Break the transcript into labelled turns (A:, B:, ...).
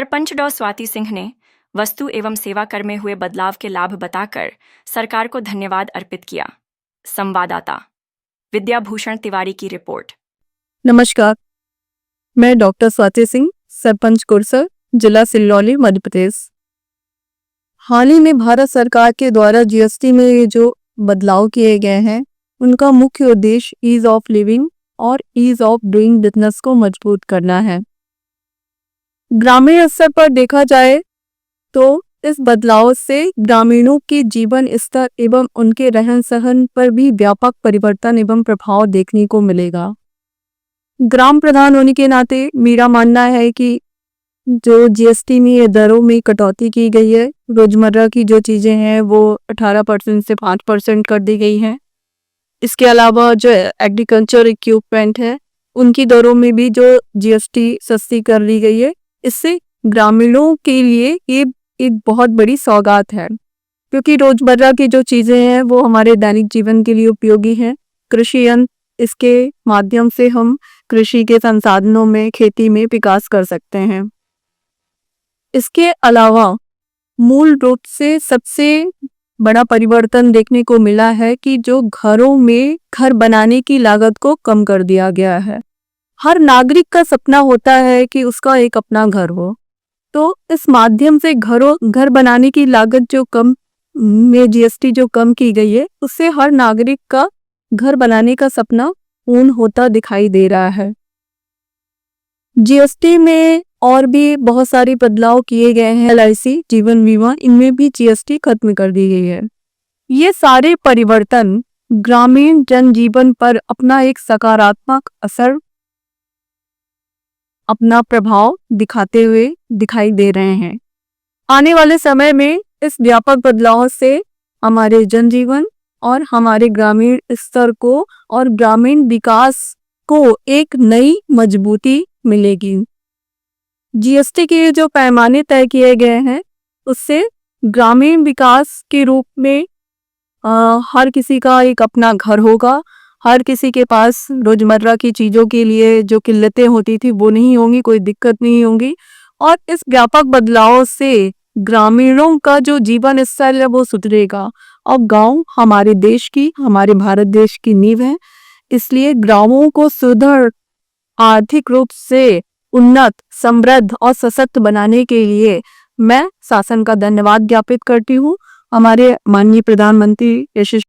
A: सरपंच डॉ स्वाति सिंह ने वस्तु एवं सेवा कर में हुए बदलाव के लाभ बताकर सरकार को धन्यवाद अर्पित किया। संवाददाता विद्याभूषण तिवारी की रिपोर्ट।
B: नमस्कार, मैं डॉक्टर स्वाति सिंह, सरपंच कुरसर, जिला सिल्लौली, मध्य प्रदेश। हाल ही में भारत सरकार के द्वारा जीएसटी में ये जो बदलाव किए गए हैं, उनका मुख्य उद्देश्य ईज ऑफ लिविंग और ईज ऑफ डूइंग बिजनेस को मजबूत करना है। ग्रामीण स्तर पर देखा जाए तो इस बदलाव से ग्रामीणों के जीवन स्तर एवं उनके रहन सहन पर भी व्यापक परिवर्तन एवं प्रभाव देखने को मिलेगा। ग्राम प्रधान होने के नाते मेरा मानना है कि जो जीएसटी में ये दरों में कटौती की गई है, रोजमर्रा की जो चीजें हैं वो 18% से 5% कर दी गई हैं। इसके अलावा जो एग्रीकल्चर इक्विपमेंट है उनकी दरों में भी जो जीएसटी सस्ती कर दी गई है। इससे ग्रामीणों के लिए ये एक बहुत बड़ी सौगात है, क्योंकि रोजमर्रा की जो चीजें हैं वो हमारे दैनिक जीवन के लिए उपयोगी हैं। कृषि यंत्र, इसके माध्यम से हम कृषि के संसाधनों में, खेती में विकास कर सकते हैं। इसके अलावा मूल रूप से सबसे बड़ा परिवर्तन देखने को मिला है कि जो घरों में घर बनाने की लागत को कम कर दिया गया है। हर नागरिक का सपना होता है कि उसका एक अपना घर हो, तो इस माध्यम से घर बनाने की लागत जो कम में जीएसटी जो कम की गई है, उससे हर नागरिक का घर बनाने का सपना पूर्ण होता दिखाई दे रहा है। जीएसटी में और भी बहुत सारे बदलाव किए गए हैं। एलआईसी, जीवन बीमा, इनमें भी जीएसटी खत्म कर दी गई है। ये सारे परिवर्तन ग्रामीण जनजीवन पर अपना एक सकारात्मक असर, अपना प्रभाव दिखाते हुए दिखाई दे रहे हैं। आने वाले समय में इस व्यापक बदलाव से हमारे जनजीवन और हमारे ग्रामीण स्तर को और ग्रामीण विकास को एक नई मजबूती मिलेगी। जीएसटी के जो पैमाने तय किए गए हैं उससे ग्रामीण विकास के रूप में हर किसी का एक अपना घर होगा। हर किसी के पास रोजमर्रा की चीजों के लिए जो किल्लतें होती थी वो नहीं होंगी, कोई दिक्कत नहीं होंगी। और इस व्यापक बदलाव से ग्रामीणों का जो जीवन स्तर है वो सुधरेगा। और गांव हमारे देश की, हमारे भारत देश की नींव है, इसलिए गांवों को सुदृढ़, आर्थिक रूप से उन्नत, समृद्ध और सशक्त बनाने के लिए मैं शासन का धन्यवाद ज्ञापित करती हूँ। हमारे माननीय प्रधानमंत्री यशस्वी